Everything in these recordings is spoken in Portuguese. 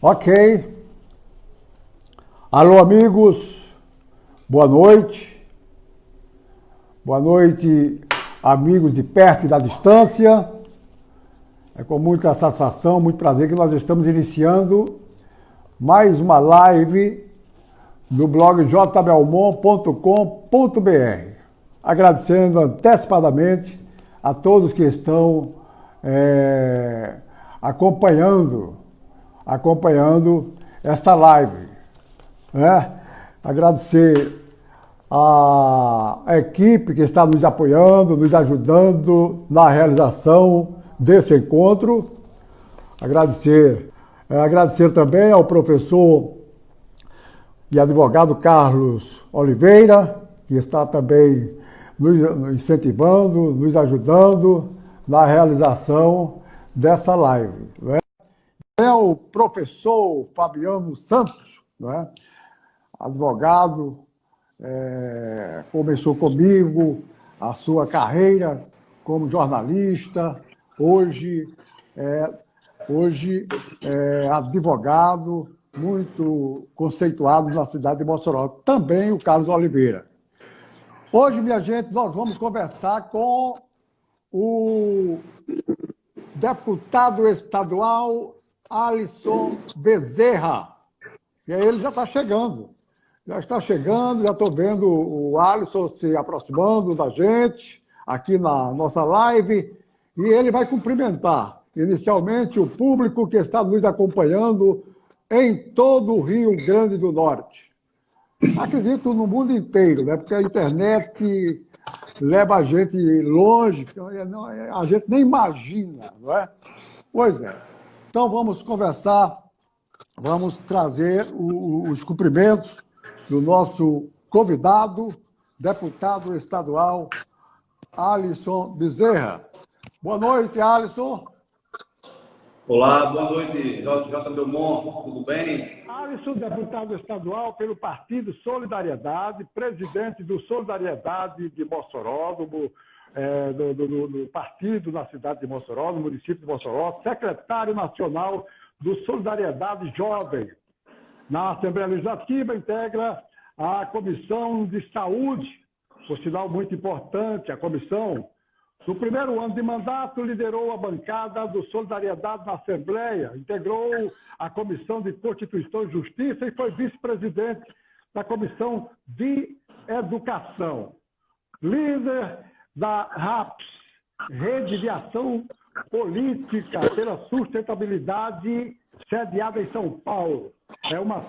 Ok. Alô, amigos. Boa noite. Boa noite, amigos de perto e da distância. É com muita satisfação, muito prazer que nós estamos iniciando mais uma live no blog jbelmont.com.br. Agradecendo antecipadamente a todos que estão acompanhando esta live. Agradecer a equipe que está nos apoiando, nos ajudando na realização desse encontro. Agradecer também ao professor e advogado Carlos Oliveira, que está também nos incentivando, nos ajudando na realização dessa live. É o professor Fabiano Santos, advogado, começou comigo a sua carreira como jornalista, hoje é advogado muito conceituado na cidade de Mossoró. Também o Carlos Oliveira. Hoje, minha gente, nós vamos conversar com o deputado estadual Alisson Bezerra. E aí ele já está chegando. Já estou vendo o Alisson se aproximando da gente aqui na nossa live e ele vai cumprimentar inicialmente o público que está nos acompanhando em todo o Rio Grande do Norte. Acredito no mundo inteiro, né? Porque a internet leva a gente longe, a gente nem imagina, não é? Pois é. Então vamos conversar, vamos trazer os cumprimentos do nosso convidado, deputado estadual, Alisson Bezerra. Boa noite, Alisson. Olá, boa noite, J. Belmont, tudo bem? Alisson, deputado estadual pelo Partido Solidariedade, presidente do Solidariedade de Mossoró, do partido na cidade de Mossoró, no município de Mossoró, secretário nacional do Solidariedade Jovem. Na Assembleia Legislativa, integra a Comissão de Saúde, por sinal muito importante, a comissão. No primeiro ano de mandato, liderou a bancada do Solidariedade na Assembleia, integrou a Comissão de Constituição e Justiça e foi vice-presidente da Comissão de Educação. Líder da RAPS, Rede de Ação Política pela Sustentabilidade, sediada em São Paulo. É uma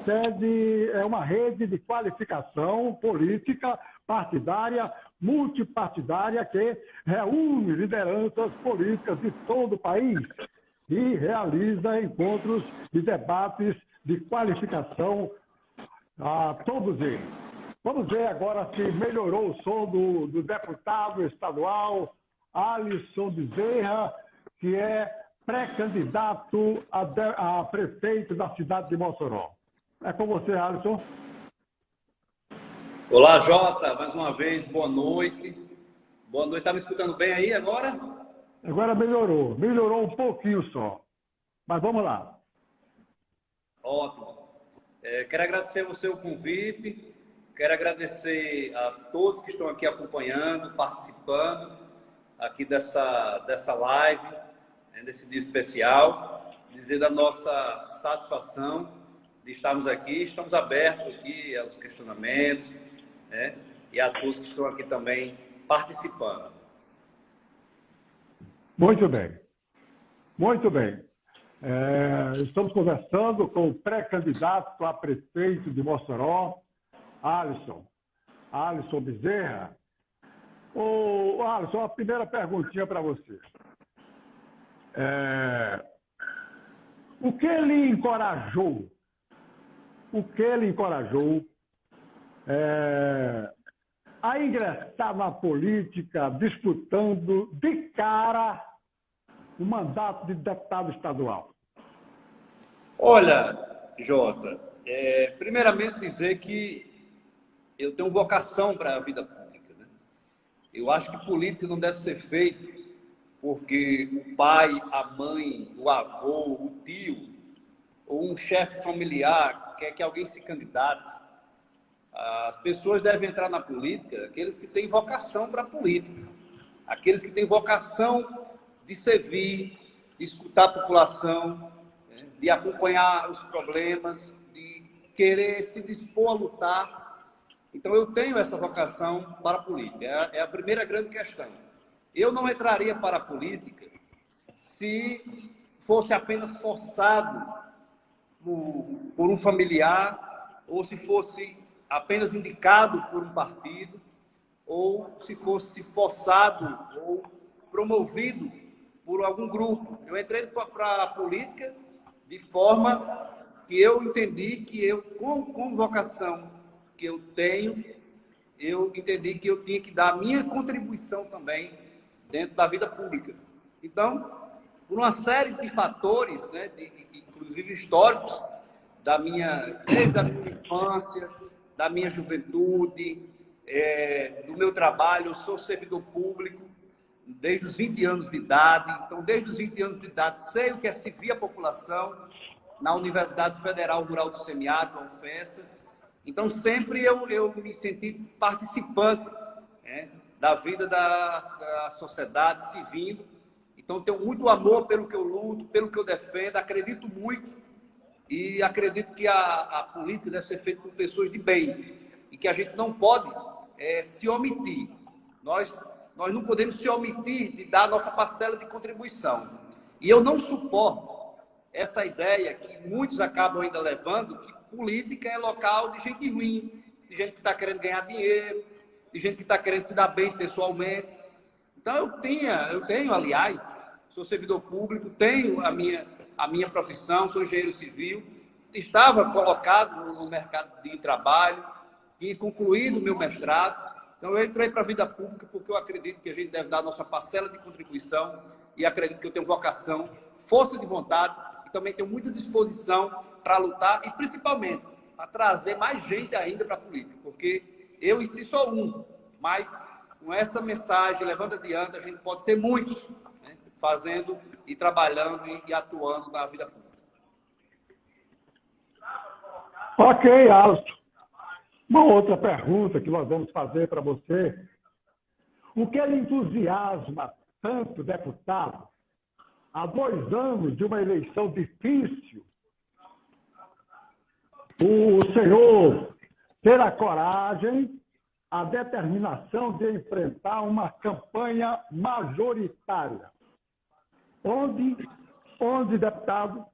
rede de qualificação política, partidária, multipartidária, que reúne lideranças políticas de todo o país e realiza encontros e debates de qualificação a todos eles. Vamos ver agora se melhorou o som do deputado estadual Alisson Bezerra, que é pré-candidato a prefeito da cidade de Mossoró. É com você, Alisson. Olá, Jota, mais uma vez, boa noite. Boa noite, tá me escutando bem aí agora? Agora melhorou um pouquinho só. Mas vamos lá. Ótimo. Quero agradecer o seu convite, quero agradecer a todos que estão aqui acompanhando, participando aqui dessa live, nesse dia especial, dizer da nossa satisfação de estarmos aqui, estamos abertos aqui aos questionamentos, e a todos que estão aqui também participando. Muito bem. Estamos conversando com o pré-candidato a prefeito de Mossoró, Alisson Bezerra. Alisson, a primeira perguntinha para você. O que lhe encorajou a ingressar na política disputando de cara o mandato de deputado estadual? Olha, Jota, primeiramente dizer que eu tenho vocação para a vida pública, né? Eu acho que política não deve ser feito porque o pai, a mãe, o avô, o tio ou um chefe familiar quer que alguém se candidate, as pessoas devem entrar na política, aqueles que têm vocação para a política, aqueles que têm vocação de servir, de escutar a população, né, de acompanhar os problemas, de querer se dispor a lutar. Então, eu tenho essa vocação para a política. É a primeira grande questão. Eu não entraria para a política se fosse apenas forçado por um familiar, ou se fosse apenas indicado por um partido, ou se fosse forçado ou promovido por algum grupo. Eu entrei para a política de forma que eu entendi que eu, com vocação que eu tenho, eu entendi que eu tinha que dar a minha contribuição também dentro da vida pública. Então, por uma série de fatores, né, inclusive históricos, desde a minha infância, da minha juventude, do meu trabalho, eu sou servidor público desde os 20 anos de idade. Então, desde os 20 anos de idade, sei o que é servir a população na Universidade Federal Rural do Semiárido, a UFESA. Então, sempre eu me senti participante, né, da vida da sociedade, servindo. Então, tenho muito amor pelo que eu luto, pelo que eu defendo, acredito muito e acredito que a política deve ser feita por pessoas de bem e que a gente não pode se omitir. Nós não podemos se omitir de dar a nossa parcela de contribuição. E eu não suporto essa ideia que muitos acabam ainda levando, que política é local de gente ruim, de gente que está querendo ganhar dinheiro, de gente que está querendo se dar bem pessoalmente. Então, eu tenho, aliás, sou servidor público, tenho a minha profissão, sou engenheiro civil, estava colocado no mercado de trabalho, tinha concluído o meu mestrado. Então, eu entrei para a vida pública porque eu acredito que a gente deve dar a nossa parcela de contribuição e acredito que eu tenho vocação, força de vontade e também tenho muita disposição para lutar e, principalmente, para trazer mais gente ainda para a política, porque eu em si sou um, mas com essa mensagem, levando adiante, a gente pode ser muitos, né, fazendo e trabalhando e atuando na vida pública. Ok, Alisson. Uma outra pergunta que nós vamos fazer para você. O que lhe entusiasma tanto, deputado, há 2 anos de uma eleição difícil, o senhor ter a coragem, a determinação de enfrentar uma campanha majoritária, onde, deputado,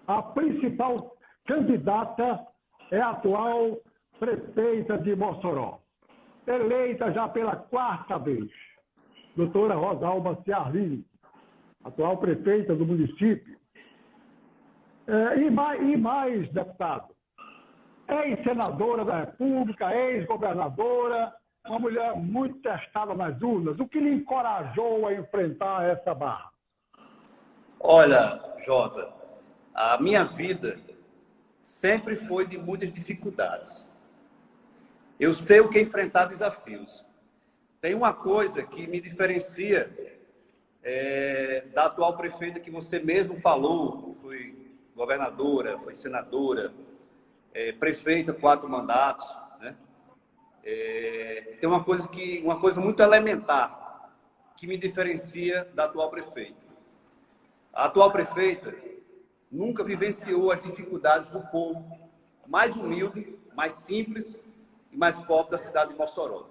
a principal candidata é a atual prefeita de Mossoró, eleita já pela 4ª vez, doutora Rosalba Ciarline, atual prefeita do município. E mais, deputado, ex-senadora da República, ex-governadora, uma mulher muito testada nas urnas. O que lhe encorajou a enfrentar essa barra? Olha, Jota, a minha vida sempre foi de muitas dificuldades. Eu sei o que é enfrentar desafios. Tem uma coisa que me diferencia da atual prefeita que você mesmo falou, que foi governadora, foi senadora, prefeita 4 mandatos, né? Tem uma coisa muito elementar que me diferencia da atual prefeita. A atual prefeita nunca vivenciou as dificuldades do povo mais humilde, mais simples e mais pobre da cidade de Mossoró.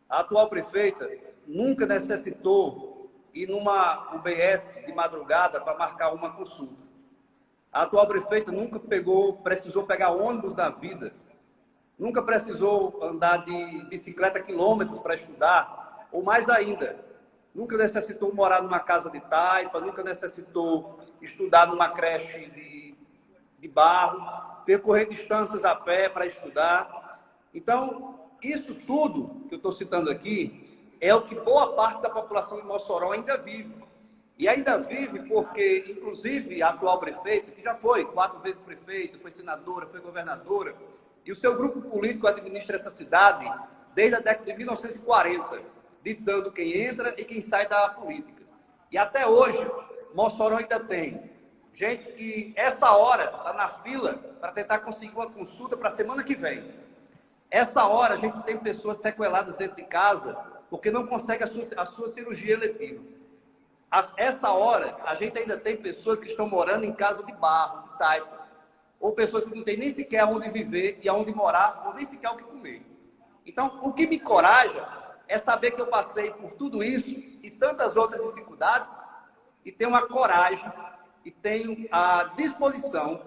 A atual prefeita nunca necessitou ir numa UBS de madrugada para marcar uma consulta. A atual prefeita nunca precisou pegar ônibus da vida, nunca precisou andar de bicicleta quilômetros para estudar, ou mais ainda, nunca necessitou morar numa casa de taipa, nunca necessitou estudar numa creche de barro, percorrer distâncias a pé para estudar. Então, isso tudo que eu estou citando aqui é o que boa parte da população de Mossoró ainda vive. E ainda vive porque, inclusive, a atual prefeita, que já foi 4 vezes prefeita, foi senadora, foi governadora, e o seu grupo político administra essa cidade desde a década de 1940, ditando quem entra e quem sai da política. E até hoje, Mossoró ainda tem Gente que essa hora está na fila para tentar conseguir uma consulta para a semana que vem. Essa hora a gente tem pessoas sequeladas dentro de casa porque não consegue a sua cirurgia eletiva. Essa hora a gente ainda tem pessoas que estão morando em casa de barro, de taipa, ou pessoas que não têm nem sequer onde viver e aonde morar, ou nem sequer o que comer. Então, o que me encoraja é saber que eu passei por tudo isso e tantas outras dificuldades e tenho uma coragem e tenho a disposição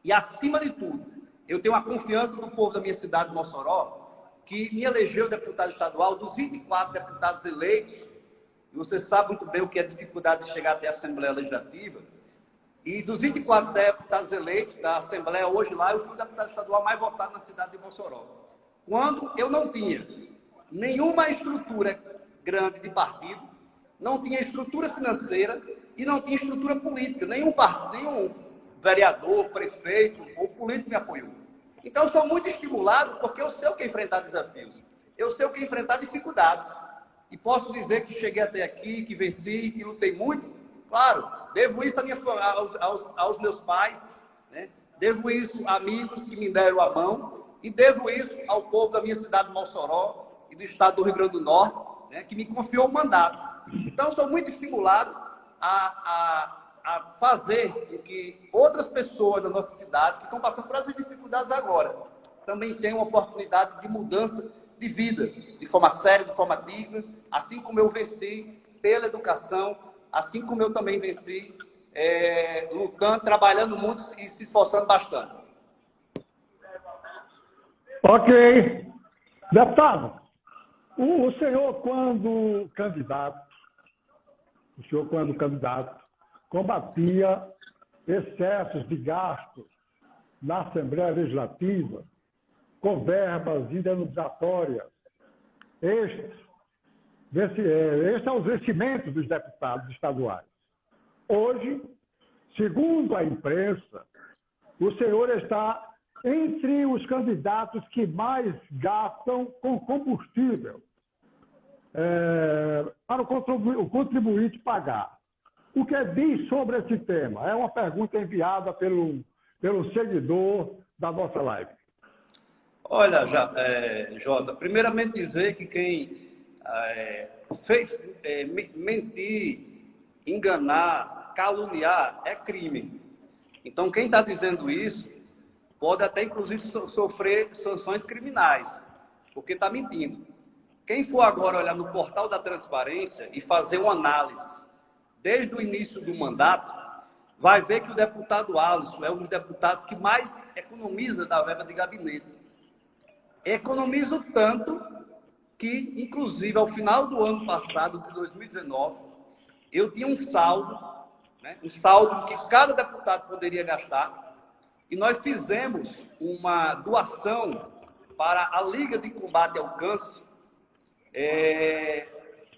e, acima de tudo, eu tenho a confiança do povo da minha cidade de Mossoró, que me elegeu deputado estadual. Dos 24 deputados eleitos, e você sabe muito bem o que é a dificuldade de chegar até a Assembleia Legislativa, e dos 24 deputados eleitos da Assembleia, hoje lá, eu fui o deputado estadual mais votado na cidade de Mossoró. Quando eu não tinha nenhuma estrutura grande de partido, não tinha estrutura financeira e não tinha estrutura política. Nenhum vereador, prefeito ou político me apoiou. Então, eu sou muito estimulado porque eu sei o que é enfrentar desafios. Eu sei o que é enfrentar dificuldades. E posso dizer que cheguei até aqui, que venci, que lutei muito. Claro, devo isso aos meus pais, né? Devo isso a amigos que me deram a mão e devo isso ao povo da minha cidade de Mossoró e do estado do Rio Grande do Norte, né? Que me confiou o mandato. Então, sou muito estimulado a fazer com que outras pessoas da nossa cidade, que estão passando por essas dificuldades agora, também tenham uma oportunidade de mudança de vida, de forma séria, de forma digna, assim como eu venci pela educação, assim como eu também venci lutando, trabalhando muito e se esforçando bastante. Ok. Deputado, o senhor, quando candidato, combatia excessos de gastos na Assembleia Legislativa com verbas indenizatórias extras aos vencimentos dos deputados estaduais. Hoje, segundo a imprensa, o senhor está entre os candidatos que mais gastam com combustível para o contribuinte pagar. O que diz sobre esse tema? É uma pergunta enviada pelo seguidor da nossa live. Olha, Jota, primeiramente dizer que quem fez mentir, enganar, caluniar é crime. Então, quem está dizendo isso pode até, inclusive, sofrer sanções criminais, porque está mentindo. Quem for agora olhar no portal da transparência e fazer uma análise desde o início do mandato, vai ver que o deputado Alisson é um dos deputados que mais economiza da verba de gabinete. Economiza tanto que, inclusive, ao final do ano passado, de 2019, eu tinha um saldo, né, um saldo que cada deputado poderia gastar, e nós fizemos uma doação para a Liga de Combate ao Câncer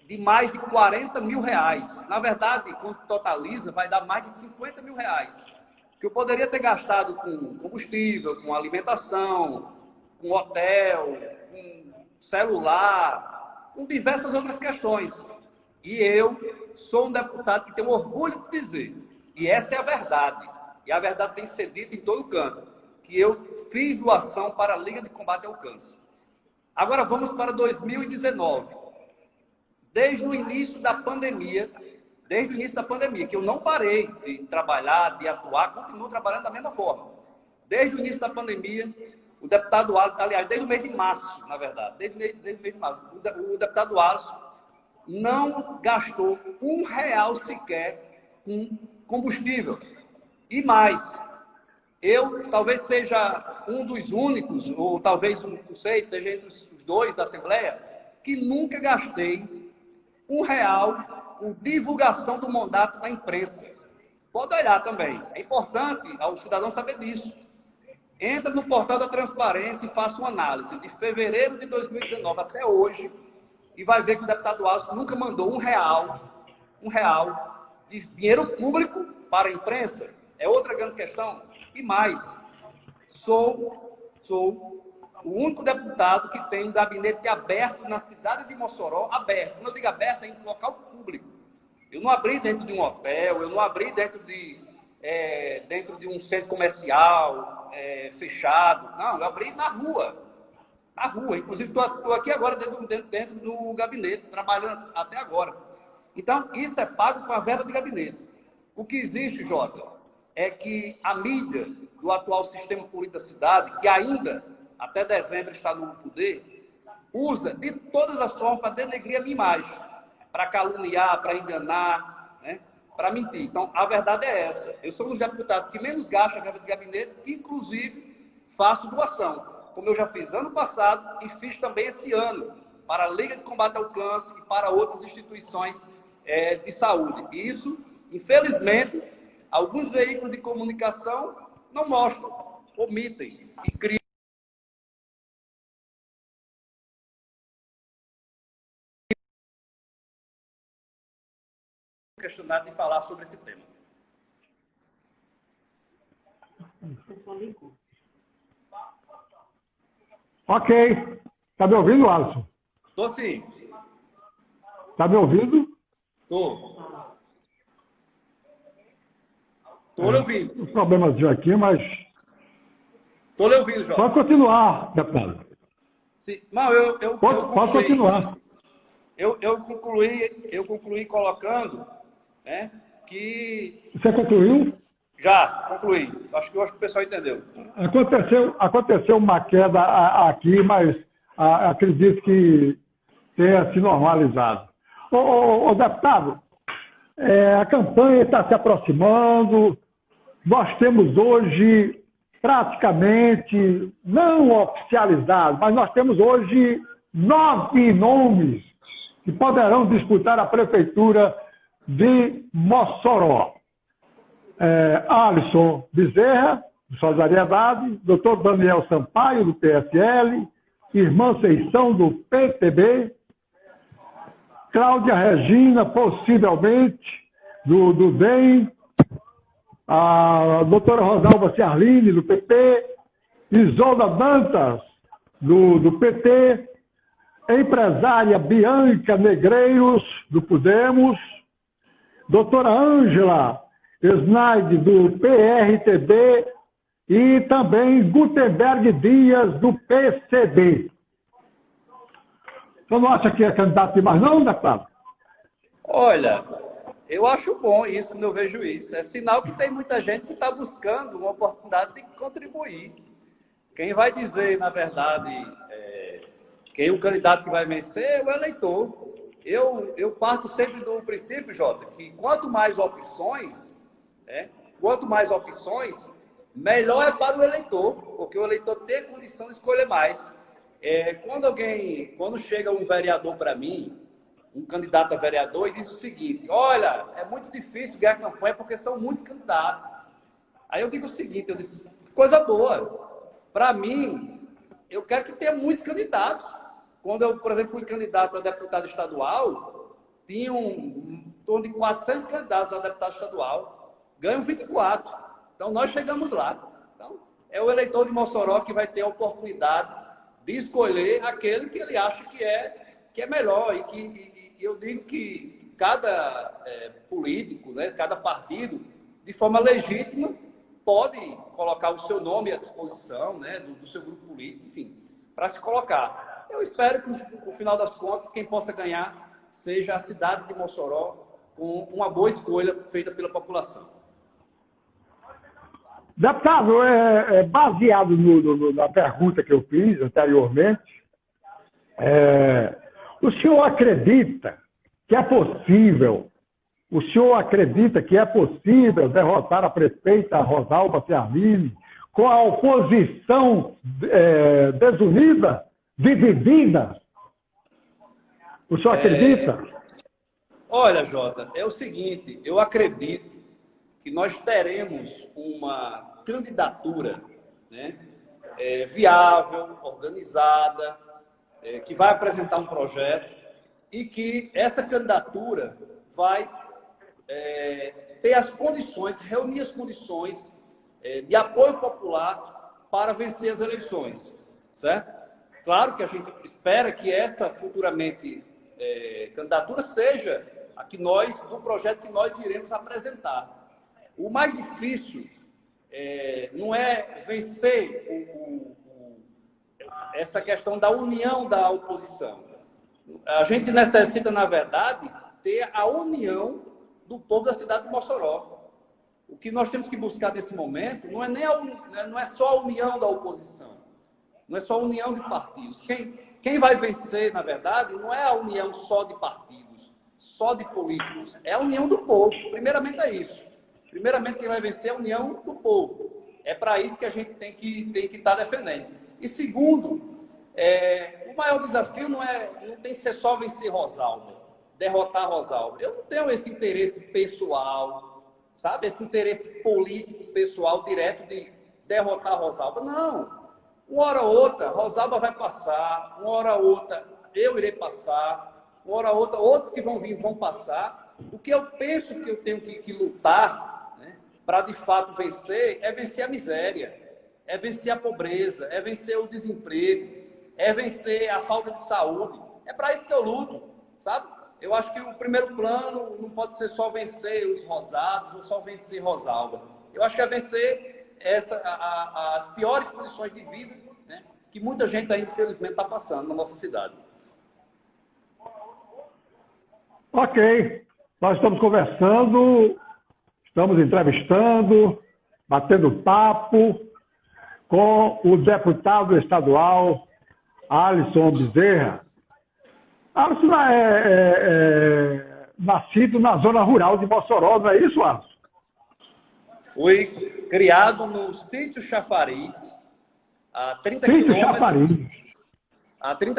de mais de 40 mil reais. Na verdade, quando totaliza, vai dar mais de 50 mil reais, que eu poderia ter gastado com combustível, com alimentação, com hotel, com celular, com diversas outras questões. E eu sou um deputado que tem orgulho de dizer, e essa é a verdade, e a verdade tem que ser dita em todo canto, que eu fiz doação para a Liga de Combate ao Câncer. Agora vamos para 2019. Desde o início da pandemia, que eu não parei de trabalhar, de atuar, continuo trabalhando da mesma forma. Desde o início da pandemia, o deputado Alisson, aliás, desde o mês de março, na verdade, desde o mês de março, o deputado Alisson não gastou R$1 sequer com combustível. E mais, eu talvez seja um dos únicos, ou talvez, não sei, esteja entre os dois da Assembleia, que nunca gastei R$1 com divulgação do mandato da imprensa. Pode olhar também. É importante ao cidadão saber disso. Entra no portal da transparência e faça uma análise de fevereiro de 2019 até hoje e vai ver que o deputado Alisson nunca mandou R$1 de dinheiro público para a imprensa. É outra grande questão. E mais, sou o único deputado que tem um gabinete aberto na cidade de Mossoró, aberto. Quando eu digo aberto, é em local público. Eu não abri dentro de um hotel, eu não abri dentro de dentro de um centro comercial, fechado. Não, eu abri na rua. Na rua. Inclusive, estou aqui agora dentro do gabinete, trabalhando até agora. Então, isso é pago com a verba de gabinete. O que existe, Jota, é que a mídia do atual sistema político da cidade, que ainda, até dezembro, está no poder, usa de todas as formas para denegrir a minha imagem, para caluniar, para enganar, né? Para mentir. Então, a verdade é essa. Eu sou um dos deputados que menos gasta a verba de gabinete, que, inclusive, faço doação, como eu já fiz ano passado e fiz também esse ano, para a Liga de Combate ao Câncer e para outras instituições de saúde. E isso, infelizmente, alguns veículos de comunicação não mostram, omitem e criam questionado de falar sobre esse tema. Ok. Está me ouvindo, Alisson? Estou sim. Está me ouvindo? Estou. Estou lhe ouvindo. Um problemazinho aqui, mas... Estou lhe ouvindo, Jorge. Pode continuar, deputado. Sim. Não, eu Pode continuar. Eu concluí colocando, né, que... Você concluiu? Já, concluí. Acho que o pessoal entendeu. Aconteceu uma queda aqui, mas acredito que tenha se normalizado. Ô, deputado, a campanha está se aproximando. Nós temos hoje, praticamente, não oficializado, mas nós temos hoje 9 nomes que poderão disputar a prefeitura de Mossoró. Alisson Bezerra, do Solidariedade, Dr. Daniel Sampaio, do PSL, Irmã Seição, do PTB, Cláudia Regina, possivelmente, do DEM, a doutora Rosalba Ciarline, do PP, Isolda Dantas, do PT, empresária Bianca Negreiros, do Podemos, doutora Ângela Snaide, do PRTB, e também Gutenberg Dias, do PCB. Você não acha que é candidato de mais não, deputado? Olha, eu acho bom isso, quando eu vejo isso. É sinal que tem muita gente que está buscando uma oportunidade de contribuir. Quem vai dizer, na verdade, quem é o candidato que vai vencer é o eleitor. Eu parto sempre do princípio, Jota, que quanto mais opções, melhor é para o eleitor, porque o eleitor tem a condição de escolher mais. Quando chega um vereador para mim, um candidato a vereador, e diz o seguinte: olha, é muito difícil ganhar campanha porque são muitos candidatos. Aí eu digo o seguinte, eu disse, coisa boa. Para mim, eu quero que tenha muitos candidatos. Quando eu, por exemplo, fui candidato a deputado estadual, tinha em torno de 400 candidatos a deputado estadual. Ganham 24. Então, nós chegamos lá. Então, é o eleitor de Mossoró que vai ter a oportunidade de escolher aquele que ele acha que é melhor. E eu digo que cada político, né, cada partido, de forma legítima, pode colocar o seu nome à disposição, né, do seu grupo político, enfim, para se colocar. Eu espero que, no final das contas, quem possa ganhar seja a cidade de Mossoró, com uma boa escolha feita pela população. Deputado, baseado na pergunta que eu fiz anteriormente, o senhor acredita que é possível, derrotar a prefeita Rosalba Ciarline com a oposição desunida, dividida? O senhor acredita? Olha, Jota, é o seguinte, eu acredito que nós teremos uma candidatura, né, viável, organizada, que vai apresentar um projeto e que essa candidatura vai ter as condições, reunir as condições de apoio popular para vencer as eleições, certo? Claro que a gente espera que essa futuramente candidatura seja do projeto que nós iremos apresentar. o mais difícil não é vencer essa questão da união da oposição. A gente necessita, na verdade, ter a união do povo da cidade de Mossoró. O que nós temos que buscar nesse momento não é só a união da oposição, não é só a união de partidos. Quem vai vencer, na verdade, não é a união só de partidos, só de políticos, é a união do povo. Primeiramente é isso. Primeiramente, quem vai vencer é a união do povo. É para isso que a gente tem que estar defendendo. E segundo, o maior desafio não tem que ser só vencer Rosalba, derrotar Rosalba. Eu não tenho esse interesse pessoal, sabe? Esse interesse político pessoal direto de derrotar Rosalba. Não. Uma hora ou outra, Rosalba vai passar. Uma hora ou outra, eu irei passar. Uma hora ou outra, outros que vão vir vão passar. O que eu penso que eu tenho que lutar, né, para de fato vencer, é vencer a miséria. É vencer a pobreza, é vencer o desemprego, é vencer a falta de saúde. É para isso que eu luto, sabe? Eu acho que o primeiro plano não pode ser só vencer os rosados ou só vencer Rosalba. Eu acho que é vencer as piores condições de vida, né, que muita gente aí, infelizmente, está passando na nossa cidade. Ok. Nós estamos conversando, estamos entrevistando, batendo papo com o deputado estadual Alisson Bezerra. Alisson é nascido na zona rural de Mossoró, não é isso, Alisson? Fui criado no Sítio Chafariz, a 30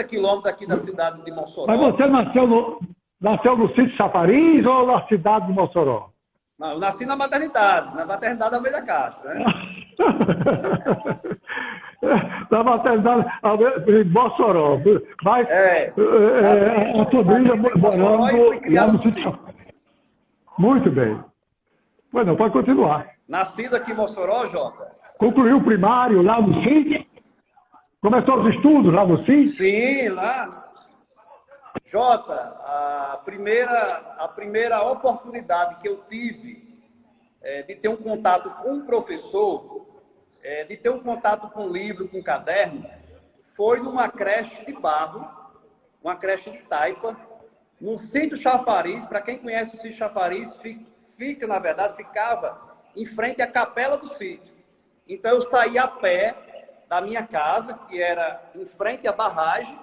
quilômetros aqui da cidade de Mossoró. Mas você nasceu no Sítio Chafariz ou na cidade de Mossoró? Não, eu nasci na maternidade ao meio da caixa, né? Na maternidade em Mossoró. Mas a sobrinha morando lá no Sítio Chafariz. Muito bem. Pois não, pode continuar. Nascido aqui em Mossoró, Jota. Concluiu o primário lá no sítio? Começou os estudos lá no sítio? Sim, lá. Jota, a primeira oportunidade que eu tive de ter um contato com um professor, de ter um contato com livro, com caderno, foi numa creche de Barro, uma creche de Taipa, no Sítio Chafariz. Para quem conhece o Sítio Chafariz, ficava em frente à capela do sítio. Então eu saía a pé da minha casa, que era em frente à barragem,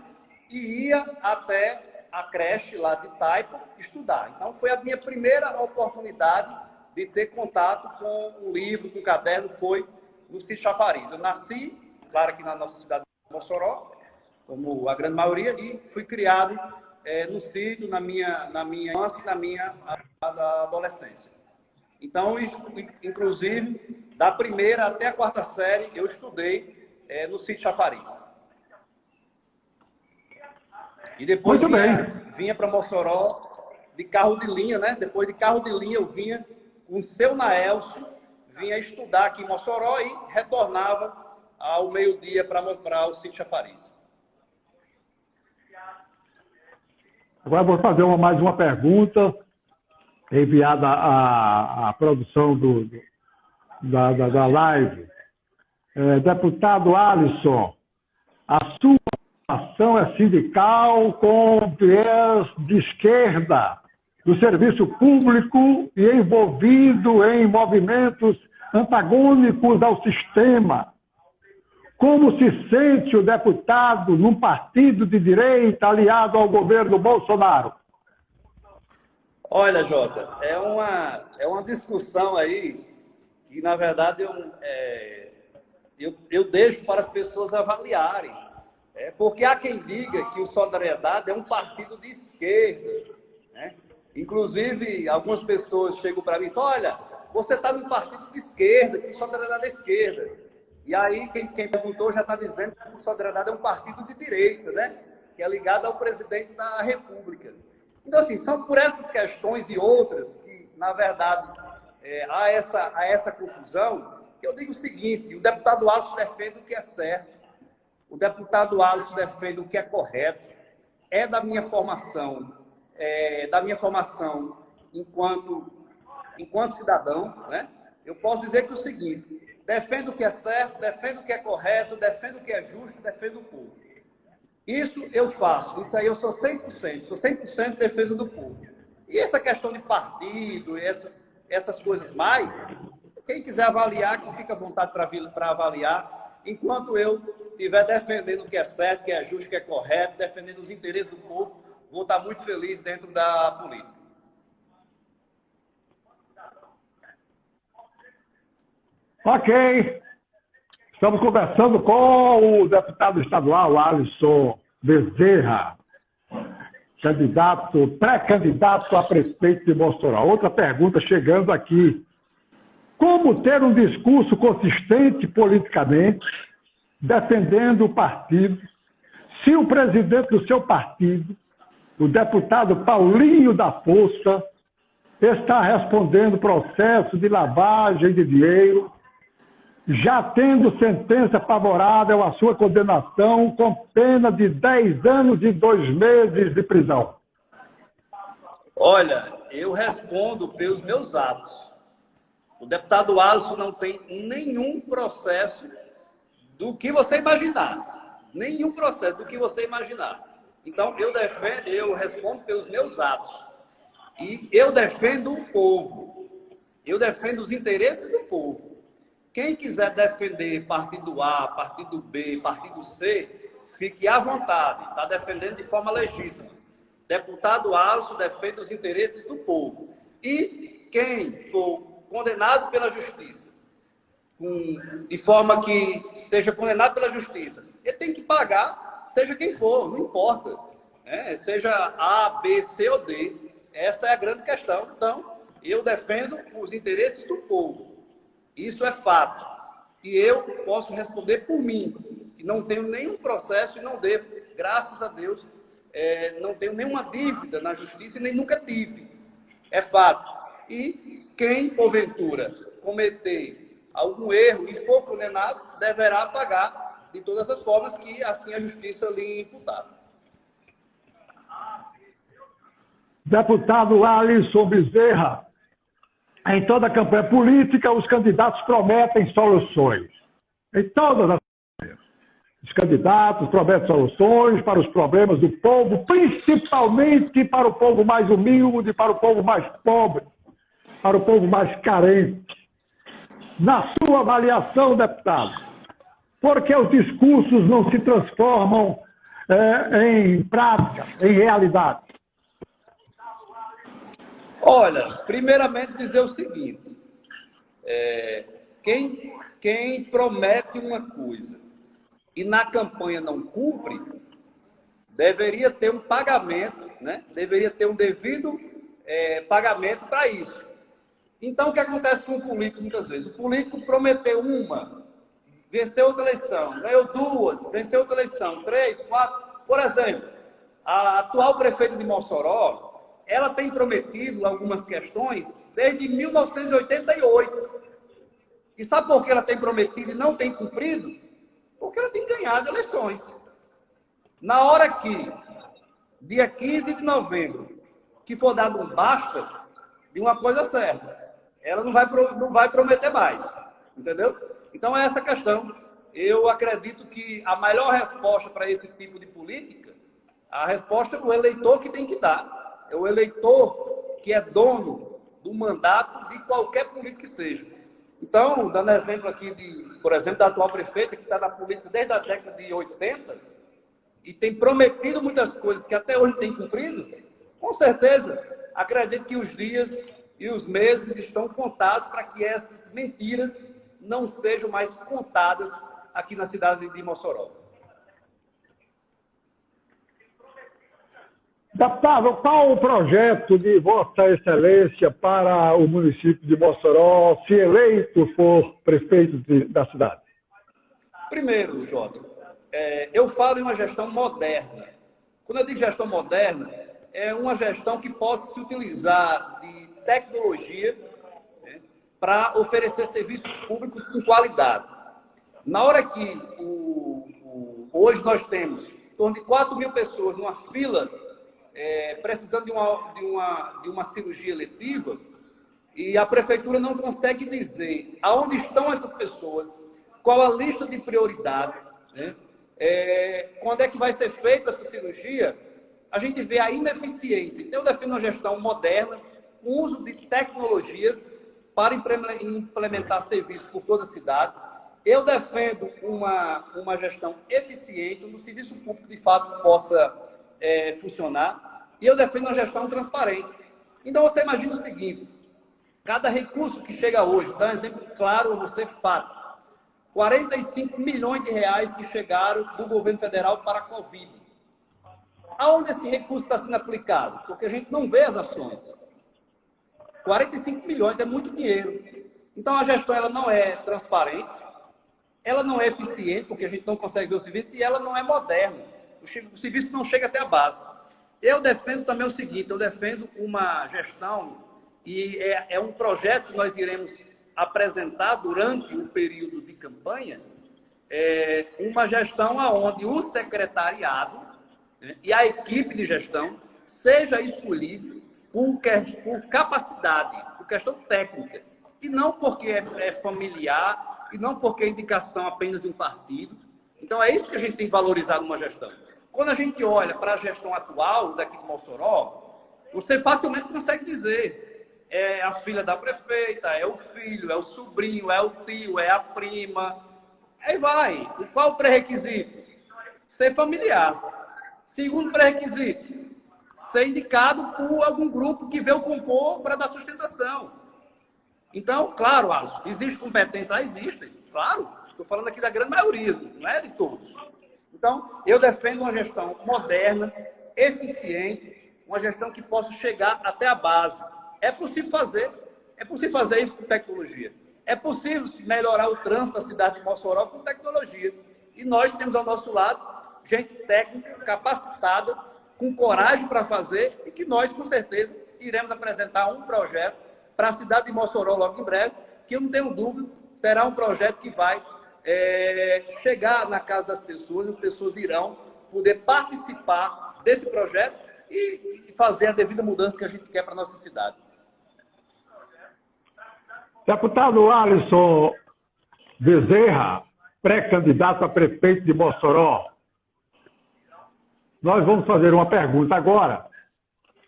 e ia até a creche lá de Taipa estudar. Então foi a minha primeira oportunidade de ter contato com um livro, com um caderno, foi no Sítio Chafariz. Eu nasci, claro, aqui na nossa cidade de Mossoró, como a grande maioria, e fui criado no sítio, na minha infância e na minha adolescência. Então, inclusive, da primeira até a quarta série, eu estudei no Sítio Chafariz. E depois vinha para Mossoró de carro de linha, né? Depois de carro de linha, eu vinha com o seu Naelcio, vinha estudar aqui em Mossoró e retornava ao meio-dia para o Sítio Chafariz. Agora vou fazer mais uma pergunta enviada à produção da live. Deputado Alisson, a sua ação é sindical com viés de esquerda do serviço público e envolvido em movimentos antagônicos ao sistema. Como se sente o deputado num partido de direita aliado ao governo Bolsonaro? Olha, Jota, é uma discussão aí que, na verdade, eu deixo para as pessoas avaliarem. Porque há quem diga que o Solidariedade é um partido de esquerda, né? Inclusive, algumas pessoas chegam para mim e dizem: olha, você está num partido de esquerda, que o Solidariedade é esquerda. E aí, quem perguntou já está dizendo que o Solidariedade é um partido de direita, né? Que é ligado ao presidente da República. Então, assim, são por essas questões e outras que, na verdade, há essa confusão, que eu digo o seguinte: o deputado Alisson defende o que é certo, o deputado Alisson defende o que é correto, é da minha formação enquanto cidadão, né? eu posso dizer que é o seguinte: defendo o que é certo, defendo o que é correto, defendo o que é justo, defendo o povo. Isso eu faço, isso aí eu sou 100% defesa do povo. E essa questão de partido, essas coisas mais, quem quiser avaliar, que fica à vontade para avaliar, enquanto eu estiver defendendo o que é certo, o que é justo, o que é correto, defendendo os interesses do povo, vou estar muito feliz dentro da política. Ok. Estamos conversando com o deputado estadual Alisson Bezerra, pré-candidato a prefeito de Mossoró. Outra pergunta chegando aqui. Como ter um discurso consistente politicamente, defendendo o partido, se o presidente do seu partido, o deputado Paulinho da Força, está respondendo processo de lavagem de dinheiro, já tendo sentença favorável à sua condenação com pena de 10 anos e 2 meses de prisão? Olha, eu respondo pelos meus atos. O deputado Alisson não tem nenhum processo do que você imaginar. Nenhum processo do que você imaginar. Então, eu respondo pelos meus atos. E eu defendo o povo. Eu defendo os interesses do povo. Quem quiser defender partido A, partido B, partido C, fique à vontade. Está defendendo de forma legítima. Deputado Alisson defende os interesses do povo. E quem for condenado pela justiça, de forma que seja condenado pela justiça, ele tem que pagar, seja quem for, não importa. Seja A, B, C ou D. Essa é a grande questão. Então, eu defendo os interesses do povo. Isso é fato. E eu posso responder por mim, que não tenho nenhum processo e não devo, graças a Deus, não tenho nenhuma dívida na justiça e nem nunca tive. É fato. E quem, porventura, cometer algum erro e for condenado, deverá pagar de todas as formas que assim a justiça lhe imputar. Deputado Alisson Bezerra, em toda a campanha política, os candidatos prometem soluções. Em todas as campanhas. Os candidatos prometem soluções para os problemas do povo, principalmente para o povo mais humilde, para o povo mais pobre, para o povo mais carente. Na sua avaliação, deputado, por que os discursos não se transformam em prática, em realidade? Olha, primeiramente dizer o seguinte, quem promete uma coisa e na campanha não cumpre, deveria ter um pagamento, né? Deveria ter um devido pagamento para isso. Então, o que acontece com o político muitas vezes? O político prometeu uma, venceu outra eleição, ganhou duas, venceu outra eleição, 3, 4. Por exemplo, a atual prefeita de Mossoró, ela tem prometido algumas questões desde 1988. E sabe por que ela tem prometido e não tem cumprido? Porque ela tem ganhado eleições. Na hora que, dia 15 de novembro, que for dado um basta de uma coisa certa, ela não vai prometer mais. Entendeu? Então, é essa questão. Eu acredito que a melhor resposta para esse tipo de política, a resposta é o eleitor que tem que dar. É o eleitor que é dono do mandato de qualquer político que seja. Então, dando exemplo aqui, por exemplo, da atual prefeita, que está na política desde a década de 80 e tem prometido muitas coisas que até hoje tem cumprido, com certeza, acredito que os dias e os meses estão contados para que essas mentiras não sejam mais contadas aqui na cidade de Mossoró. Deputado, qual o projeto de Vossa Excelência para o município de Mossoró, se eleito for prefeito da cidade? Primeiro, Jota, eu falo em uma gestão moderna. Quando eu digo gestão moderna, é uma gestão que possa se utilizar de tecnologia, né, para oferecer serviços públicos com qualidade. Na hora que hoje nós temos em torno de 4.000 pessoas numa fila precisando de uma cirurgia eletiva, e a prefeitura não consegue dizer aonde estão essas pessoas, qual a lista de prioridade, né? Quando é que vai ser feita essa cirurgia, a gente vê a ineficiência. Então, eu defendo uma gestão moderna, com uso de tecnologias para implementar serviços por toda a cidade. Eu defendo uma gestão eficiente, onde o serviço público, de fato, possa funcionar. E eu defendo uma gestão transparente. Então, você imagina o seguinte, cada recurso que chega hoje, dá um exemplo claro, você fato, 45 milhões de reais que chegaram do governo federal para a Covid. Aonde esse recurso está sendo aplicado? Porque a gente não vê as ações. 45 milhões é muito dinheiro. Então, a gestão ela não é transparente, ela não é eficiente, porque a gente não consegue ver o serviço, e ela não é moderna. O serviço não chega até a base. Eu defendo também o seguinte, eu defendo uma gestão, e é um projeto que nós iremos apresentar durante o período de campanha, uma gestão onde o secretariado, né, e a equipe de gestão seja escolhido por capacidade, por questão técnica, e não porque é familiar, e não porque é indicação apenas de um partido. Então, é isso que a gente tem valorizado numa gestão. Quando a gente olha para a gestão atual daqui de Mossoró, você facilmente consegue dizer é a filha da prefeita, é o filho, é o sobrinho, é o tio, é a prima. Aí vai. E qual o pré-requisito? Ser familiar. Segundo pré-requisito, ser indicado por algum grupo que veio compor para dar sustentação. Então, claro, Alisson, existe competência? Lá existem, claro. Estou falando aqui da grande maioria, não é de todos. Então, eu defendo uma gestão moderna, eficiente, uma gestão que possa chegar até a base. É possível fazer isso com tecnologia. É possível melhorar o trânsito da cidade de Mossoró com tecnologia. E nós temos ao nosso lado gente técnica, capacitada, com coragem para fazer, e que nós, com certeza, iremos apresentar um projeto para a cidade de Mossoró logo em breve, que eu não tenho dúvida, será um projeto que vai chegar na casa das pessoas, as pessoas irão poder participar desse projeto e fazer a devida mudança que a gente quer para a nossa cidade. Deputado Alisson Bezerra, pré-candidato a prefeito de Mossoró, nós vamos fazer uma pergunta agora,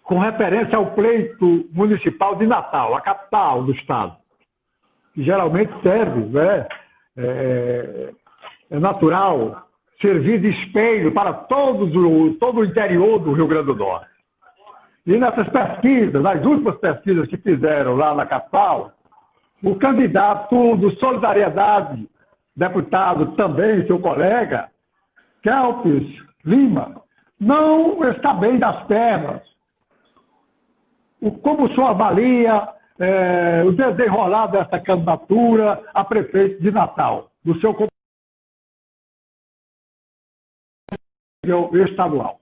com referência ao pleito municipal de Natal, a capital do estado, que geralmente serve, né? É natural servir de espelho para todo o interior do Rio Grande do Norte. E nessas pesquisas, nas últimas pesquisas que fizeram lá na capital, o candidato do Solidariedade, deputado também, seu colega, Kelpis Lima, não está bem das pernas. Como o senhor avalia o desenrolar dessa candidatura a prefeito de Natal, do seu estadual?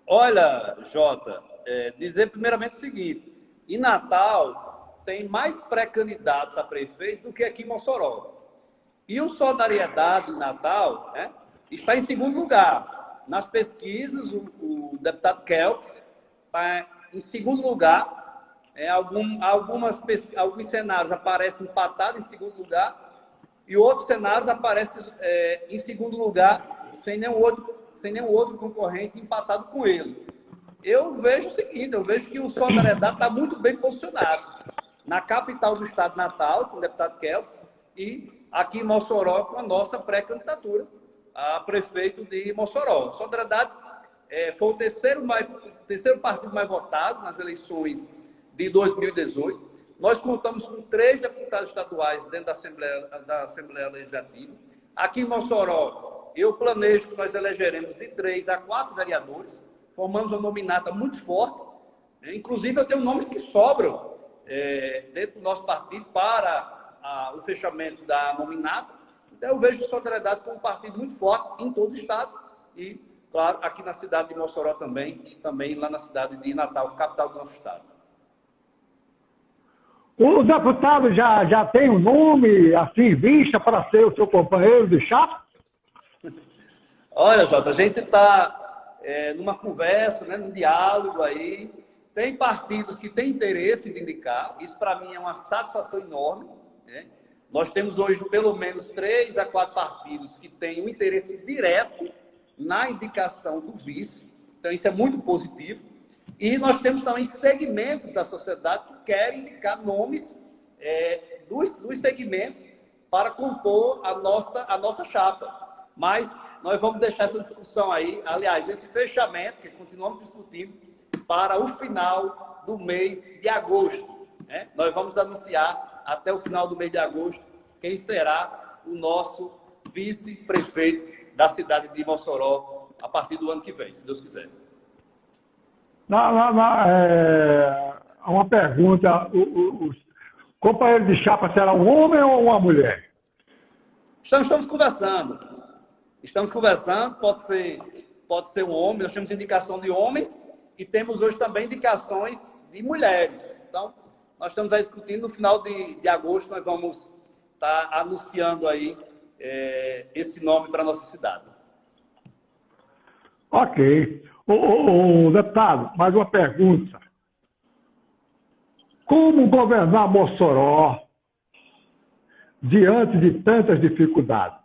Olha, Jota, dizer primeiramente o seguinte, em Natal tem mais pré-candidatos a prefeito do que aqui em Mossoró. E o Solidariedade em Natal, né, está em segundo lugar. Nas pesquisas, o deputado Kelps está em segundo lugar. Alguns cenários aparecem empatados em segundo lugar e outros cenários aparecem em segundo lugar sem nenhum outro concorrente empatado com ele. Eu vejo o seguinte, eu vejo que o Solidariedade está muito bem posicionado na capital do estado de Natal, com o deputado Kelps, e aqui em Mossoró com a nossa pré-candidatura a prefeito de Mossoró. O Solidariedade foi o terceiro partido mais votado nas eleições de 2018. Nós contamos com 3 deputados estaduais dentro da Assembleia Legislativa. Aqui em Mossoró, eu planejo que nós elegeremos de 3 a 4 vereadores. Formamos uma nominata muito forte. Inclusive, eu tenho nomes que sobram dentro do nosso partido para o fechamento da nominata. Então, eu vejo a Solidariedade como um partido muito forte em todo o estado e, claro, aqui na cidade de Mossoró também e também lá na cidade de Natal, capital do nosso estado. O deputado já tem um nome assim em vista para ser o seu companheiro de chapa? Olha, Jota, a gente está numa conversa, né, num diálogo aí, Tem partidos que têm interesse de indicar, isso para mim é uma satisfação enorme, né? Nós temos hoje pelo menos 3 a 4 partidos que têm um interesse direto na indicação do vice, então isso é muito positivo. E nós temos também segmentos da sociedade que querem indicar nomes dos segmentos para compor a nossa chapa. Mas nós vamos deixar essa discussão aí, aliás, esse fechamento, que continuamos discutindo, para o final do mês de agosto, né? Nós vamos anunciar até o final do mês de agosto quem será o nosso vice-prefeito da cidade de Mossoró a partir do ano que vem, se Deus quiser. Uma pergunta: o companheiro de chapa será um homem ou uma mulher? Estamos conversando. Pode ser um homem, nós temos indicação de homens e temos hoje também indicações de mulheres. Então, nós estamos aí discutindo, no final de agosto nós vamos estar anunciando aí esse nome para a nossa cidade. Ok. Deputado, mais uma pergunta. Como governar Mossoró diante de tantas dificuldades?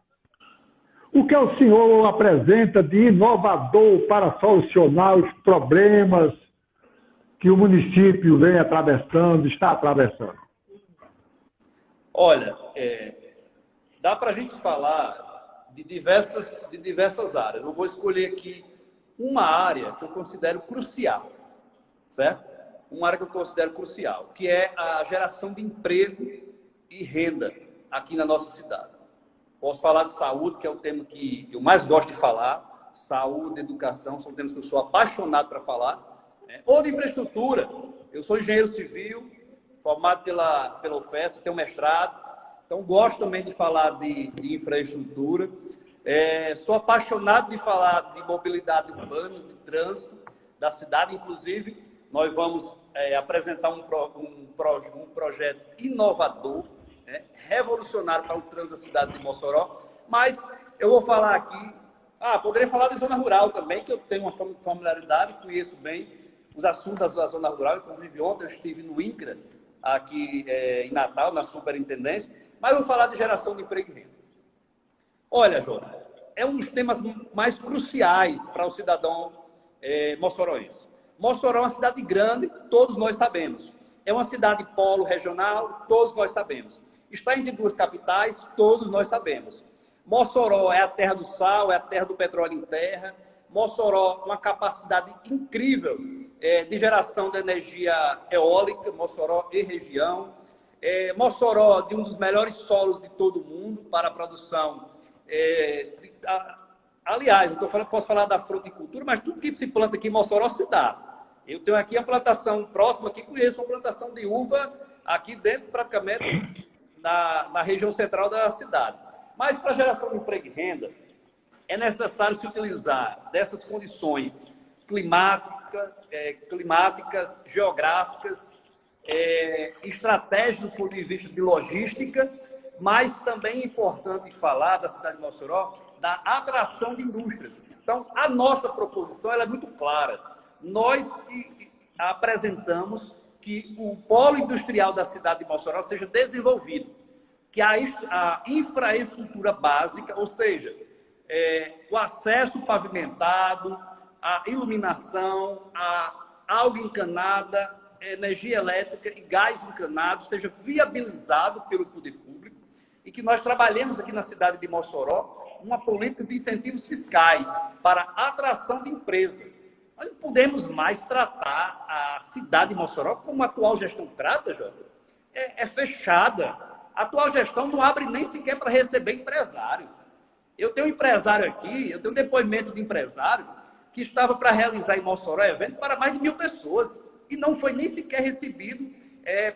O que o senhor apresenta de inovador para solucionar os problemas que o município vem atravessando, está atravessando? Olha, dá para a gente falar de diversas áreas. Eu vou escolher aqui uma área que eu considero crucial, certo? Uma área que eu considero crucial, que é a geração de emprego e renda aqui na nossa cidade. Posso falar de saúde, que é o tema que eu mais gosto de falar. Saúde, educação, são temas que eu sou apaixonado para falar. Né? Ou de infraestrutura. Eu sou engenheiro civil, formado pela UFES, tenho mestrado. Então, gosto também de falar de infraestrutura. Sou apaixonado de falar de mobilidade urbana, de trânsito da cidade. Inclusive, nós vamos apresentar um projeto inovador, revolucionário para o trânsito da cidade de Mossoró. Mas eu vou falar aqui... poderia falar de zona rural também, que eu tenho uma familiaridade, conheço bem os assuntos da zona rural. Inclusive, ontem eu estive no INCRA, aqui em Natal, na superintendência. Mas eu vou falar de geração de emprego e renda. Olha, Jota, é um dos temas mais cruciais para o cidadão mossoroense. Mossoró é uma cidade grande, todos nós sabemos. É uma cidade polo regional, todos nós sabemos. Está entre 2 capitais, todos nós sabemos. Mossoró é a terra do sal, é a terra do petróleo em terra. Mossoró, uma capacidade incrível de geração de energia eólica, Mossoró e região. Mossoró, de um dos melhores solos de todo o mundo para a produção. Aliás, posso falar da fruticultura, mas tudo que se planta aqui em Mossoró se dá. Eu tenho aqui a plantação próxima, aqui conheço uma plantação de uva aqui dentro, praticamente, na região central da cidade. Mas para a geração de emprego e renda, é necessário se utilizar dessas condições climáticas, geográficas, estratégicas do ponto de vista de logística, mas também é importante falar da cidade de Mossoró, da atração de indústrias. Então, a nossa proposição ela é muito clara. Nós apresentamos que o polo industrial da cidade de Mossoró seja desenvolvido, que a infraestrutura básica, ou seja, o acesso pavimentado, a iluminação, a água encanada, energia elétrica e gás encanado seja viabilizado pelo poder público e que nós trabalhemos aqui na cidade de Mossoró uma política de incentivos fiscais para atração de empresas. Nós não podemos mais tratar a cidade de Mossoró como a atual gestão trata, Jota. É fechada. A atual gestão não abre nem sequer para receber empresário. Eu tenho um empresário aqui, eu tenho um depoimento de empresário que estava para realizar em Mossoró evento para mais de 1.000 pessoas e não foi nem sequer recebido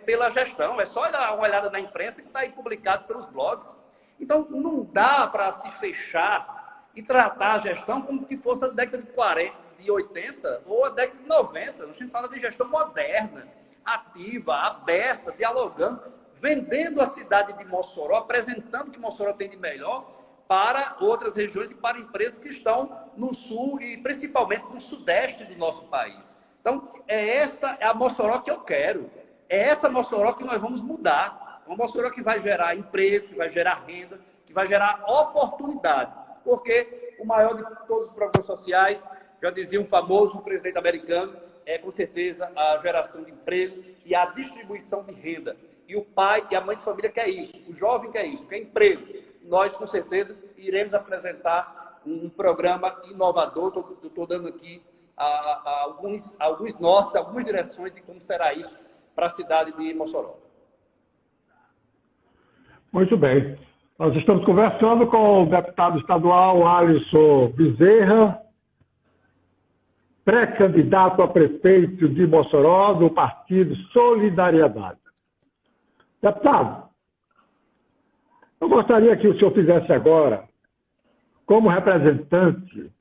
pela gestão. É só dar uma olhada na imprensa que está aí publicado pelos blogs. Então, não dá para se fechar e tratar a gestão como que fosse a década de 40, de 80 ou a década de 90. A gente fala de gestão moderna, ativa, aberta, dialogando, vendendo a cidade de Mossoró, apresentando o que Mossoró tem de melhor para outras regiões e para empresas que estão no sul e principalmente no sudeste do nosso país. Então, essa é a Mossoró que eu quero. É essa Mossoró que nós vamos mudar. Uma Mossoró que vai gerar emprego, que vai gerar renda, que vai gerar oportunidade. Porque o maior de todos os programas sociais, já dizia um famoso presidente americano, é com certeza a geração de emprego e a distribuição de renda. E o pai e a mãe de família quer isso, o jovem quer isso, quer emprego. Nós, com certeza, iremos apresentar um programa inovador. Estou dando aqui alguns nortes, algumas direções de como será isso para a cidade de Mossoró. Muito bem. Nós estamos conversando com o deputado estadual Alisson Bezerra, pré-candidato a prefeito de Mossoró, do Partido Solidariedade. Deputado, eu gostaria que o senhor fizesse agora, como representante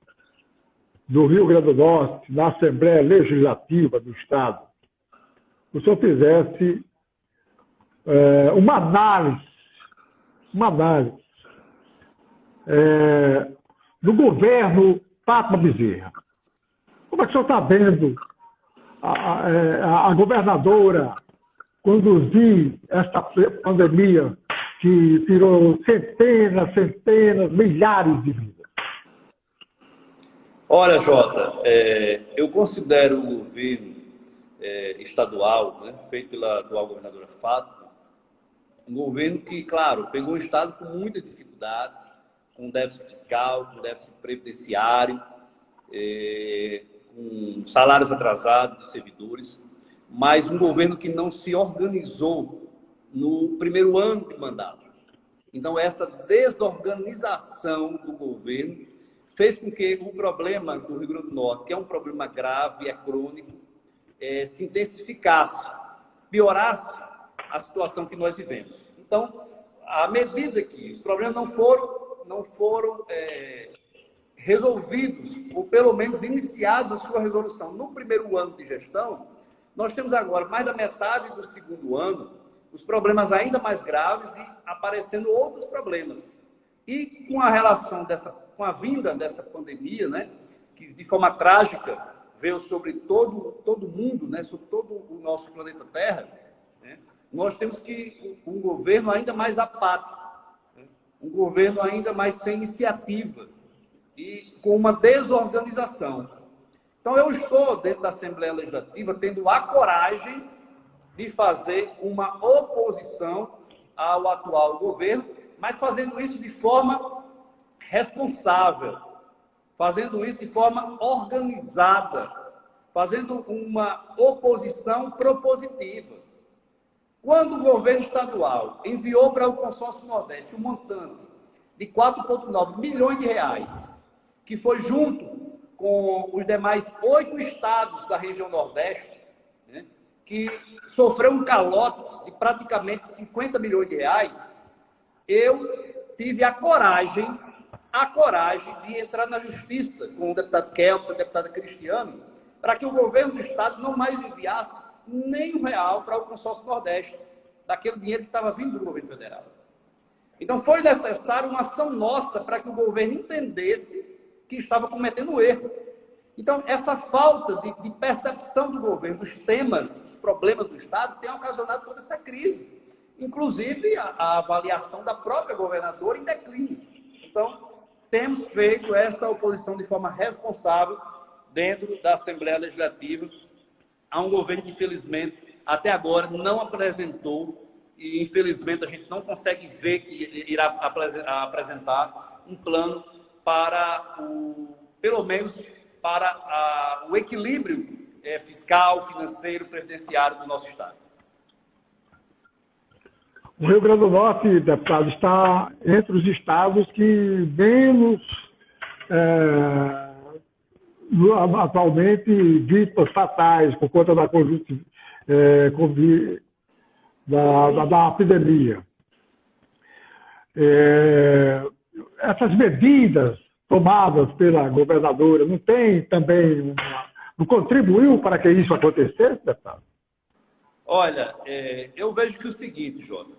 do Rio Grande do Norte, na Assembleia Legislativa do Estado, o senhor fizesse uma análise do governo Fátima Bezerra. Como é que o senhor está vendo a governadora conduzir esta pandemia que tirou centenas, milhares de vidas? Olha, Jota, eu considero o governo estadual, né, feito pela atual governadora Fátima, um governo que, claro, pegou o Estado com muitas dificuldades, com déficit fiscal, com déficit previdenciário, com salários atrasados de servidores, mas um governo que não se organizou no primeiro ano de mandato. Então, essa desorganização do governo fez com que o problema do Rio Grande do Norte, que é um problema grave, é crônico, se intensificasse, piorasse a situação que nós vivemos. Então, à medida que os problemas não foram resolvidos, ou pelo menos iniciados a sua resolução no primeiro ano de gestão, nós temos agora, mais da metade do segundo ano, os problemas ainda mais graves e aparecendo outros problemas. E com a relação com a vinda dessa pandemia, né, que de forma trágica veio sobre todo mundo, né, sobre todo o nosso planeta Terra, né, nós temos que um governo ainda mais apático, né, um governo ainda mais sem iniciativa e com uma desorganização. Então, eu estou, dentro da Assembleia Legislativa, tendo a coragem de fazer uma oposição ao atual governo, mas fazendo isso de forma responsável, fazendo isso de forma organizada, fazendo uma oposição propositiva. Quando o governo estadual enviou para o Consórcio Nordeste um montante de 4,9 milhões de reais, que foi junto com os demais 8 estados da região Nordeste, né, que sofreu um calote de praticamente 50 milhões de reais, eu tive a coragem de entrar na justiça com o deputado Kelps, a deputada Cristiano, para que o governo do estado não mais enviasse nem R$1 para o Consórcio Nordeste, daquele dinheiro que estava vindo do governo federal. Então, foi necessário uma ação nossa para que o governo entendesse que estava cometendo erro. Então, essa falta de percepção do governo dos temas, dos problemas do Estado, tem ocasionado toda essa crise. Inclusive, a avaliação da própria governadora em declínio. Então, temos feito essa oposição de forma responsável dentro da Assembleia Legislativa a um governo que, infelizmente, até agora não apresentou, e infelizmente a gente não consegue ver que irá apresentar um plano para pelo menos para o equilíbrio fiscal, financeiro, previdenciário do nosso Estado. O Rio Grande do Norte, deputado, está entre os estados que menos atualmente vítimas fatais por conta da da epidemia. Essas medidas tomadas pela governadora não tem também não contribuiu para que isso acontecesse, deputado? Olha, eu vejo que é o seguinte, Jota.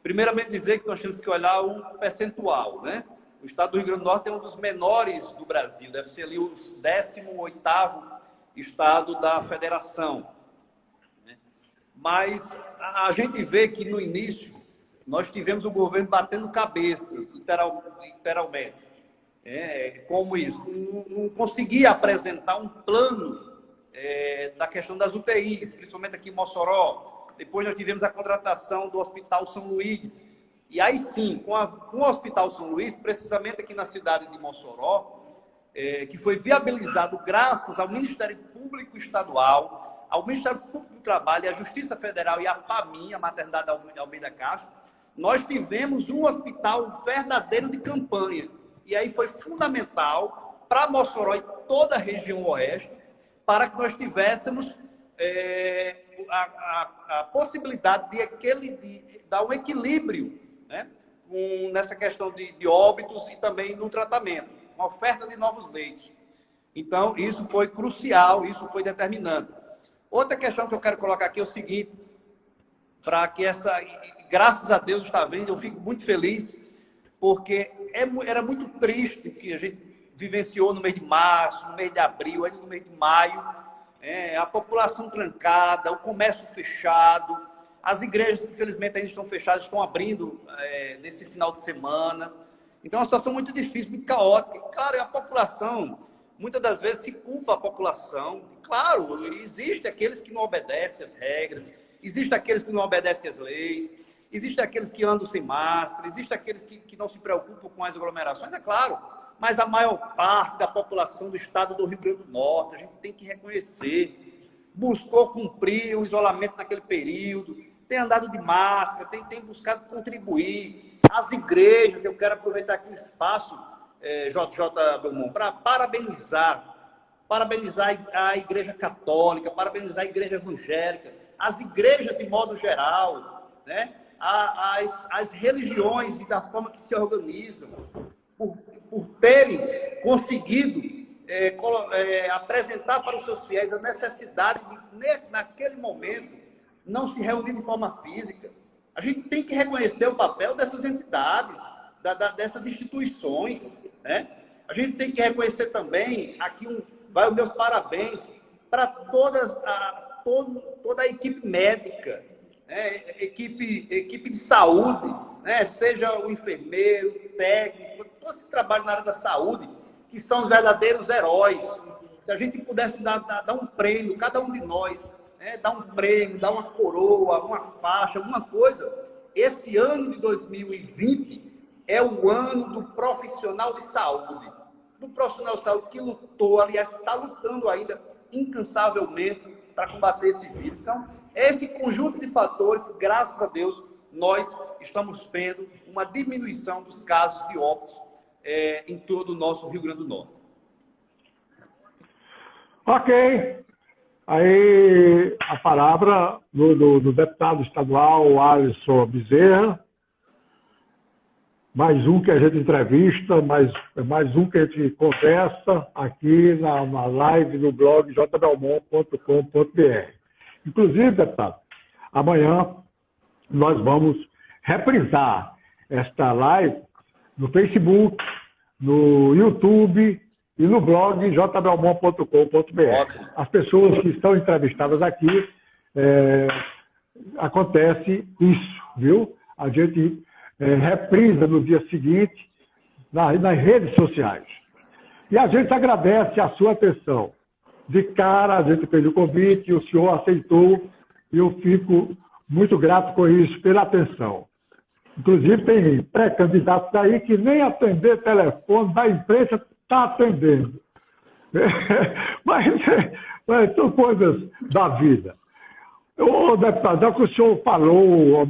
Primeiramente dizer que nós temos que olhar o percentual, né? O estado do Rio Grande do Norte é um dos menores do Brasil, deve ser ali o 18º estado da federação. Mas a gente vê que no início nós tivemos o governo batendo cabeças, literalmente. Como isso? Não conseguia apresentar um plano da questão das UTIs, principalmente aqui em Mossoró. Depois nós tivemos a contratação do Hospital São Luís. E aí sim, com o Hospital São Luís, precisamente aqui na cidade de Mossoró, que foi viabilizado graças ao Ministério Público Estadual, ao Ministério Público do Trabalho, à Justiça Federal e à PAMIN, a Maternidade Almeida Castro, nós tivemos um hospital verdadeiro de campanha. E aí foi fundamental para Mossoró e toda a região oeste, para que nós tivéssemos a possibilidade de dar um equilíbrio, né, nessa questão de óbitos e também no tratamento, uma oferta de novos leitos. Então, isso foi crucial, isso foi determinante. Outra questão que eu quero colocar aqui é o seguinte, para que graças a Deus está vendo, eu fico muito feliz, porque era muito triste o que a gente vivenciou no mês de março, no mês de abril, ainda no mês de maio, a população trancada, o comércio fechado, as igrejas que infelizmente ainda estão fechadas, estão abrindo nesse final de semana. Então é uma situação muito difícil, muito caótica. E, claro, a população, muitas das vezes se culpa a população. E, claro, existem aqueles que não obedecem às regras, existem aqueles que não obedecem às leis, existem aqueles que andam sem máscara, existem aqueles que não se preocupam com as aglomerações, é claro. Mas a maior parte da população do estado do Rio Grande do Norte, a gente tem que reconhecer, buscou cumprir o isolamento naquele período, tem andado de máscara, tem buscado contribuir. As igrejas, eu quero aproveitar aqui o espaço, JJ Belmont, para parabenizar a Igreja Católica, parabenizar a Igreja Evangélica, as igrejas de modo geral, né? As religiões e da forma que se organizam, por terem conseguido apresentar para os seus fiéis a necessidade de, naquele momento, não se reunir de forma física. A gente tem que reconhecer o papel dessas entidades, dessas instituições, né? A gente tem que reconhecer também, aqui vai os meus parabéns para toda a equipe médica, né? equipe de saúde, né? Seja o enfermeiro, o técnico, todos que trabalham na área da saúde, que são os verdadeiros heróis. Se a gente pudesse dar um prêmio, cada um de nós, dar um prêmio, dar uma coroa, uma faixa, alguma coisa. Esse ano de 2020 é o ano do profissional de saúde. Do profissional de saúde que lutou, aliás, está lutando ainda incansavelmente para combater esse vírus. Então, esse conjunto de fatores, graças a Deus, nós estamos tendo uma diminuição dos casos de óbitos em todo o nosso Rio Grande do Norte. Ok. Aí a palavra do deputado estadual Alisson Bezerra, mais um que a gente entrevista, mais um que a gente conversa aqui na live no blog jbelmont.com.br. Inclusive, deputado, amanhã nós vamos reprisar esta live no Facebook, no YouTube e no blog jbelmont.com.br. As pessoas que estão entrevistadas aqui, acontece isso, viu? A gente reprisa no dia seguinte nas redes sociais. E a gente agradece a sua atenção. De cara, a gente fez o convite e o senhor aceitou, e eu fico muito grato com isso, pela atenção. Inclusive, tem pré-candidatos aí que nem atender telefone da imprensa está atendendo. Mas são coisas da vida. Ô, deputado, já que o senhor falou,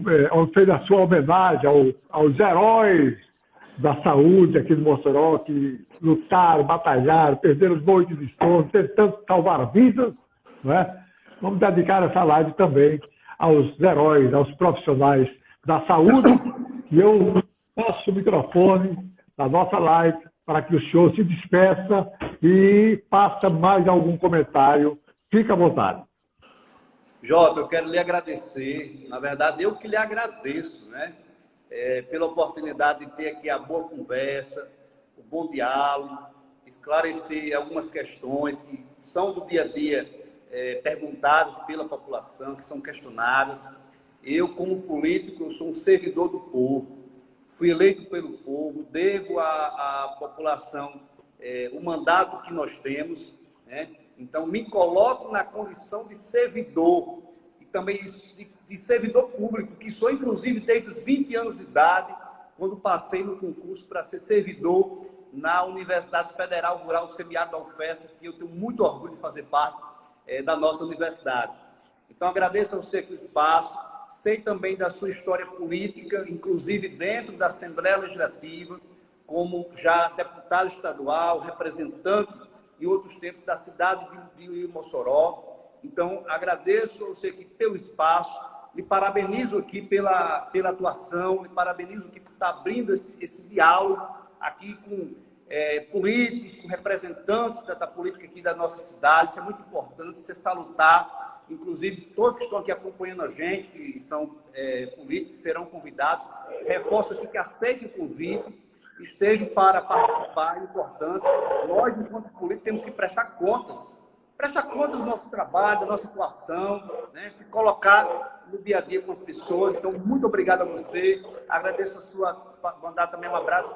fez a sua homenagem aos heróis da saúde aqui de Mossoró, que lutaram, batalharam, perderam noites de sono, tentando salvar vidas, não é? Vamos dedicar essa live também aos heróis, aos profissionais da saúde. E eu passo o microfone da nossa live para que o senhor se despeça e faça mais algum comentário. Fique à vontade. Jota, eu quero lhe agradecer. Na verdade, eu que lhe agradeço, né? Pela oportunidade de ter aqui a boa conversa, o bom diálogo, esclarecer algumas questões que são do dia a dia perguntadas pela população, que são questionadas. Eu, como político, eu sou um servidor do povo, fui eleito pelo povo, devo à população o mandato que nós temos, né? Então, me coloco na condição de servidor, e também de servidor público, que sou, inclusive, desde os 20 anos de idade, quando passei no concurso para ser servidor na Universidade Federal Rural Semiárido da UFES, que eu tenho muito orgulho de fazer parte da nossa universidade. Então, agradeço a você aqui o espaço, sei também da sua história política, inclusive dentro da Assembleia Legislativa, como já deputado estadual, representante em outros tempos da cidade de Mossoró. Então, agradeço a você aqui pelo espaço, lhe parabenizo aqui pela atuação, lhe parabenizo aqui por estar abrindo esse diálogo aqui com políticos, com representantes da política aqui da nossa cidade. Isso é muito importante, isso é salutar. Inclusive, todos que estão aqui acompanhando a gente, que são políticos, serão convidados. Reforço aqui que aceitem o convite, estejam para participar, é importante. Nós, enquanto políticos, temos que prestar contas do nosso trabalho, da nossa atuação, né? Se colocar no dia a dia com as pessoas. Então, muito obrigado a você. Agradeço a sua, mandar também um abraço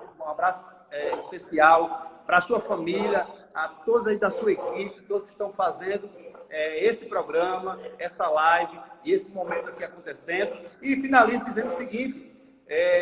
especial para a sua família, a todos aí da sua equipe, todos que estão fazendo esse programa, essa live e esse momento aqui acontecendo. E finalizo dizendo o seguinte: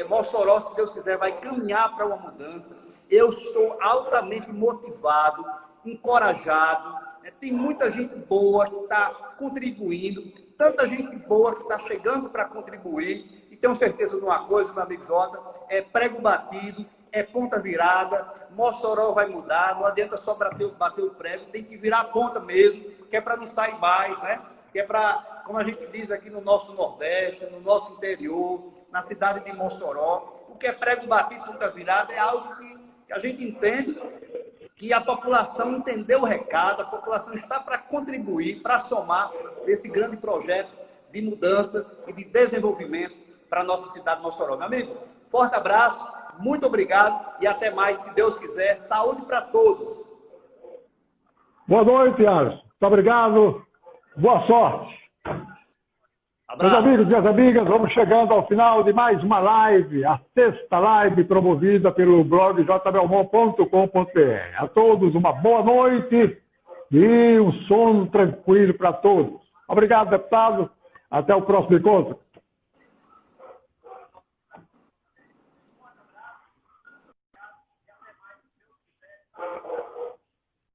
Mossoró, se Deus quiser, vai caminhar para uma mudança. Eu estou altamente motivado, encorajado. Tem muita gente boa que está contribuindo, tanta gente boa que está chegando para contribuir. E tenho certeza de uma coisa, meu amigo Jota, é prego batido, é ponta virada. Mossoró vai mudar, não adianta só bater o prego, tem que virar a ponta mesmo, que é para não sair mais, né? Que é para, como a gente diz aqui no nosso Nordeste, no nosso interior, na cidade de Mossoró, o que é prego batido, ponta virada, é algo que a gente entende, que a população entendeu o recado, a população está para contribuir, para somar desse grande projeto de mudança e de desenvolvimento para a nossa cidade de Mossoró. Meu amigo, forte abraço, muito obrigado e até mais, se Deus quiser. Saúde para todos. Boa noite, Alisson. Muito obrigado. Boa sorte. Abraço. Meus amigos e minhas amigas, vamos chegando ao final de mais uma live, a sexta live promovida pelo blog jbelmont.com.br. A todos uma boa noite e um sono tranquilo para todos. Obrigado, deputado. Até o próximo encontro.